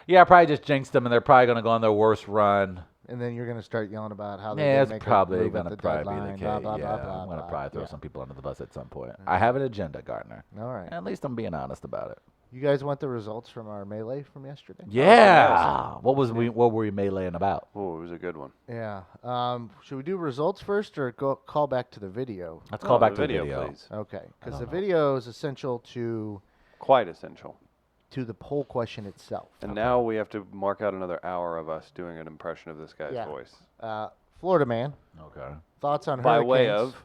Yeah, I probably just jinxed them, and they're probably going to go on their worst run. And then you're going to start yelling about how they Yeah, didn't it's make a probably move going at to the probably be deadline, the case. blah, blah, Yeah, blah, I'm going to blah, probably throw yeah. some people under the bus at some point. I have an agenda, Gardner. All right. At least I'm being honest about it. You guys want the results from our melee from yesterday? Yeah. What were we meleeing about? Oh, it was a good one. Yeah. Should we do results first or call back to the video? Let's call Oh, back the to the video, video. please. Okay, because the don't know. video is essential to Quite essential. the poll question itself. And now we have to mark out another hour of us doing an impression of this guy's Yeah. voice. Florida man, Okay. thoughts on By hurricanes? way of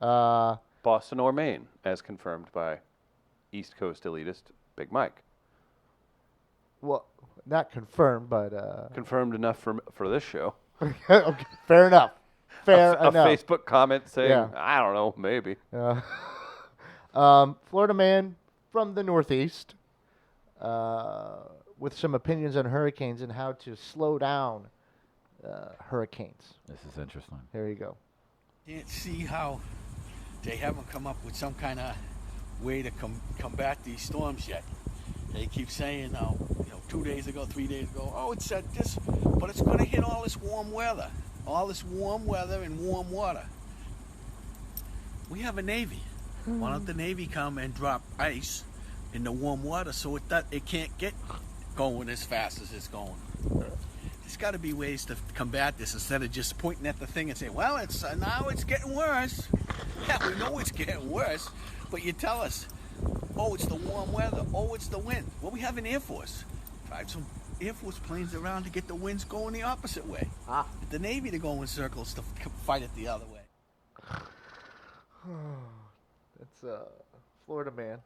Uh, Boston or Maine, as confirmed by East Coast elitist Big Mike. well, not confirmed, but Confirmed enough for this show. okay, fair enough. Fair a enough. Facebook comment saying, Yeah. I don't know, maybe. Florida man from the Northeast with some opinions on hurricanes and how to slow down hurricanes. This is interesting. There you go. Can't see how they haven't come up with some kind of way to combat these storms yet. They keep saying, 2 days ago, 3 days ago, oh, it's at this, but it's going to hit all this warm weather and warm water. We have a Navy. Why don't the Navy come and drop ice in the warm water so it can't get going as fast as it's going? There's got to be ways to combat this instead of just pointing at the thing and saying, well, it's now it's getting worse. Yeah, we know it's getting worse, but you tell us, oh, it's the warm weather. Oh, it's the wind. Well, we have an Air Force. Drive some Air Force planes around to get the winds going the opposite way. Get the Navy to go in circles to fight it the other way. That's Florida man.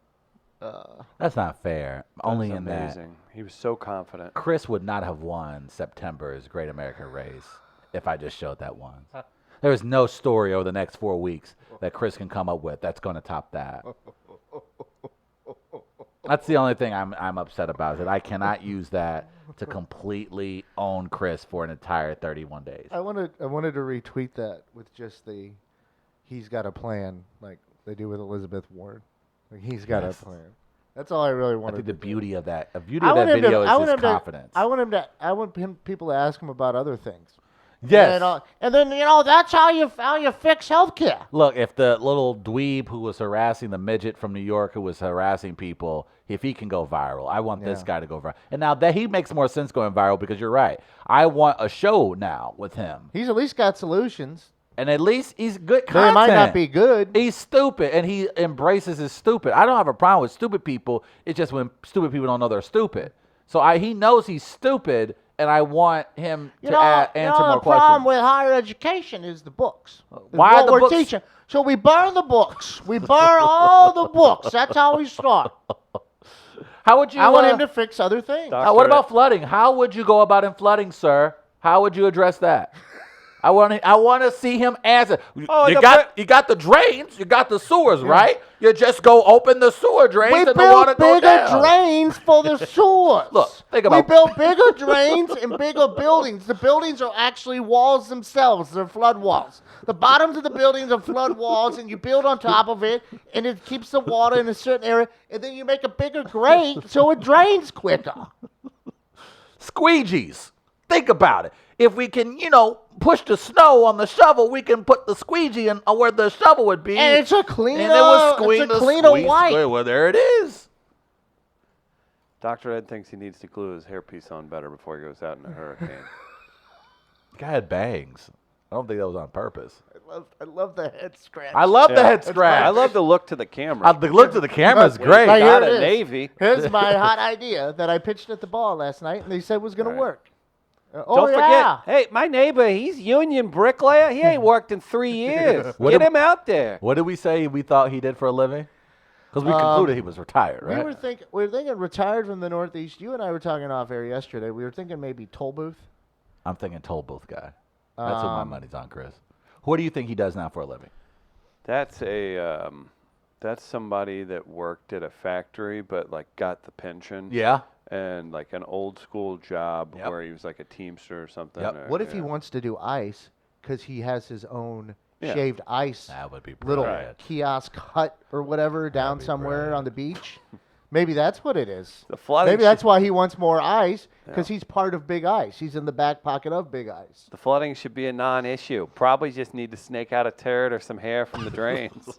That's not fair. Only That's in that amazing. He was so confident. Chris would not have won September's Great American Race if I just showed that once. There is no story over the next 4 weeks that Chris can come up with that's going to top that. That's the only thing I'm upset about, is that I cannot use that to completely own Chris for an entire 31 days. I wanted to retweet that with just he's got a plan like they do with Elizabeth Warren. Like he's got Yes. a plan. That's all I really I wanted. think the to do. beauty of that, I video want him is his to- confidence. I want people to ask him about other things. Yes. And then that's how you fix healthcare. Look, if the little dweeb who was harassing the midget from New York who was harassing people, if he can go viral, I want this Yeah. guy to go viral. And now that he makes more sense going viral, because you're right. I want a show now with him. He's at least got solutions. And at least he's good They content. might not be good. He's stupid, and he embraces his stupid. I don't have a problem with stupid people. It's just when stupid people don't know they're stupid. So he knows he's stupid, and I want him You to know, answer more the problem questions. with higher education is the books. Is Why are what the we're books- teaching. So we burn the books. We burn all the books. That's how we start. How would you? I want him to fix other things. Doc- What about flooding? How would you go about in flooding, sir? How would you address that? I want to see him answer. Oh, you the got the drains, you got the sewers, right? You just go open the sewer drains We and the water built go bigger down. drains for the sewers. Look, think We about- built bigger drains and bigger buildings. The buildings are actually walls themselves. They're flood walls. The bottoms of the buildings are flood walls, and you build on top of it, and it keeps the water in a certain area, and then you make a bigger grate so it drains quicker. Squeegees. Think about it. If we can, push the snow on the shovel, we can put the squeegee in where the shovel would be. And it's a cleaner, and it will squeeze it's a cleaner white. Well, there it is. Dr. Ed thinks he needs to glue his hairpiece on better before he goes out in a hurricane. Guy had bangs. I don't think that was on purpose. I love the head scratch. I love the Yeah. head scratch. I love the look to the camera. The look to the camera is great. Right, here Got it a is. Navy. Here's my hot idea that I pitched at the ball last night, and they said was going Right. to work. Don't yeah. forget, hey, my neighbor, he's union bricklayer. He ain't worked in 3 years. What Get did- him out there. What did we say we thought he did for a living? Because we concluded he was retired, right? We were thinking retired from the Northeast. You and I were talking off air yesterday. We were thinking maybe toll booth. I'm thinking toll booth guy. That's what my money's on, Chris. What do you think he does now for a living? That's that's somebody that worked at a factory, but like got the pension. Yeah. And like an old school job Yep. where he was like a teamster or something. Yep. or- What if he yeah. wants to do ice because he has his own Yeah. shaved ice That would be little brilliant. kiosk hut or whatever down be somewhere brilliant. on the beach? Maybe that's what it is. The flooding Maybe that's should- why he wants more ice because Yeah. he's part of Big Ice. He's in the back pocket of Big Ice. The flooding should be a non-issue. Probably just need to snake out a turd or some hair from the drains.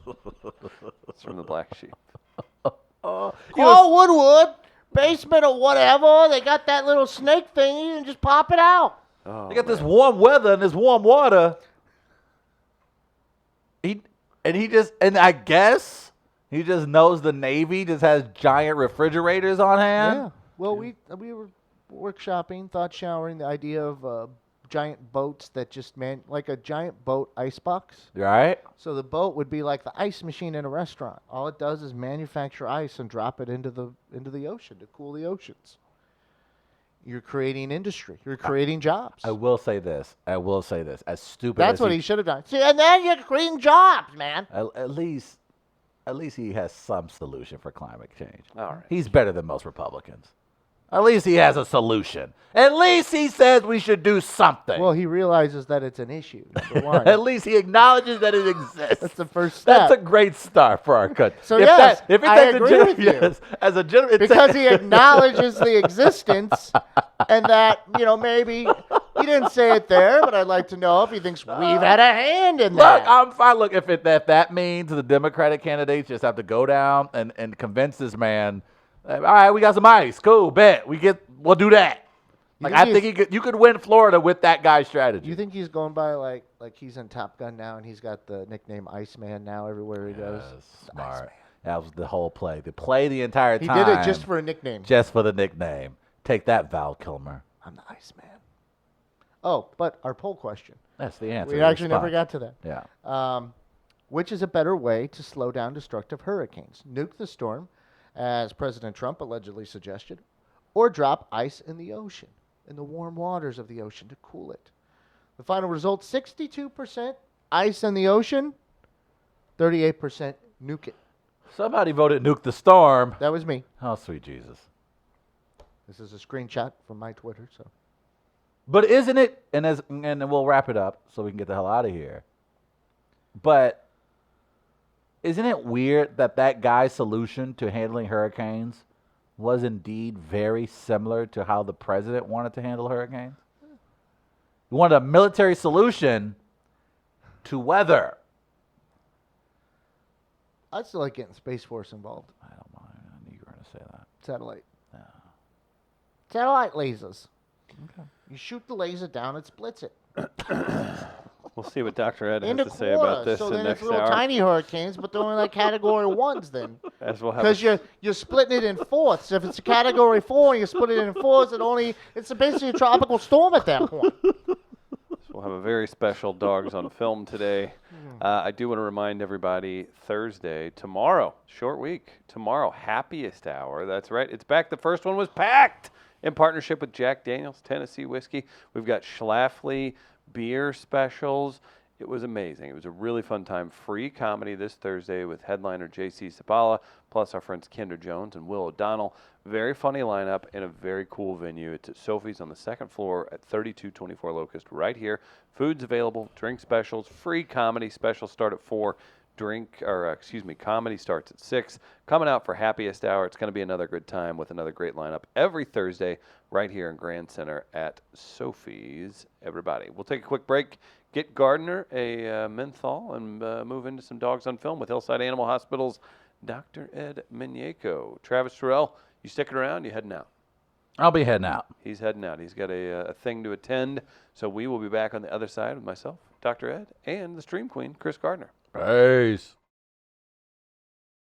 It's from the black sheep. Oh, Woodwood, basement or whatever. They got that little snake thing. You can just pop it out. Oh, They got this warm weather and this warm water. I guess he just knows the Navy just has giant refrigerators on hand. Yeah. Well, we were workshopping, thought showering the idea of giant boats that just like a giant boat icebox. Right? So the boat would be like the ice machine in a restaurant. All it does is manufacture ice and drop it into the ocean to cool the oceans. You're creating industry. You're creating jobs. I will say this. As stupid That's as what he should have done. See, and then you're creating jobs, man. At least he has some solution for climate change. All right. He's better than most Republicans. At least he has a solution. At least he says we should do something. Well, he realizes that it's an issue. Number one. At least he acknowledges that it exists. That's the first step. That's a great start for our country. So yes, if it I takes a agree gen- with you. yes, as a general, Because he acknowledges the existence, and that maybe he didn't say it there, but I'd like to know if he thinks we've had a hand in Look, that. I'm fine. Look, if that means the Democratic candidates just have to go down and convince this man, all right, we got some ice, cool, bet we'll do that. Like I think you could win Florida with that guy's strategy. Do you think he's going by like he's in Top Gun now, and he's got the nickname Iceman now everywhere he goes? Yes, smart. That was the whole play. The play the entire He time. did it just for a nickname. Just for the nickname. Take that, Val Kilmer. I'm the Iceman. Oh, but our poll question. That's the answer. We The actually never response. got to that. Yeah. Which is a better way to slow down destructive hurricanes? Nuke the storm, as President Trump allegedly suggested, or drop ice in the ocean, in the warm waters of the ocean to cool it. The final result, 62% ice in the ocean, 38% nuke it. Somebody voted nuke the storm. That was me. Oh, sweet Jesus. This is a screenshot from my Twitter. So But isn't it, and we'll wrap it up so we can get the hell out of here. But isn't it weird that guy's solution to handling hurricanes was indeed very similar to how the president wanted to handle hurricanes? He wanted a military solution to weather. I'd still like getting Space Force involved. I don't mind. I knew you were going to say that. Satellite. Satellite lasers. Okay. You shoot the laser down, it splits it. We'll see what Dr. Ed in has the to say about quarter. this So in the then next it's little hour. tiny hurricanes, but they're only like Category 1s then. As we'll have Because you're splitting it in fourths. If it's a Category 4 and you split it in fourths, it's basically a tropical storm at that point. We'll have a very special Dogs on Film today. I do want to remind everybody, Thursday, tomorrow, short week, tomorrow, happiest hour. That's right. It's back. The first one was packed in partnership with Jack Daniel's Tennessee Whiskey. We've got Schlafly beer specials. It was amazing. It was a really fun time. Free comedy this Thursday with headliner J.C. Sabala, plus our friends Kendra Jones and Will O'Donnell. Very funny lineup in a very cool venue. It's at Sophie's on the second floor at 3224 Locust right here. Food's available, drink specials, free comedy specials start at 4. Comedy starts at 6. Coming out for happiest hour. It's going to be another good time with another great lineup every Thursday right here in Grand Center at Sophie's. Everybody, we'll take a quick break. Get Gardner a menthol and move into some Dogs on Film with Hillside Animal Hospital's Dr. Ed Miñeco. Travis Terrell, you sticking around? You heading out? I'll be heading out. He's heading out. He's got a thing to attend. So we will be back on the other side with myself, Dr. Ed, and the Stream Queen, Chris Gardner. Peace.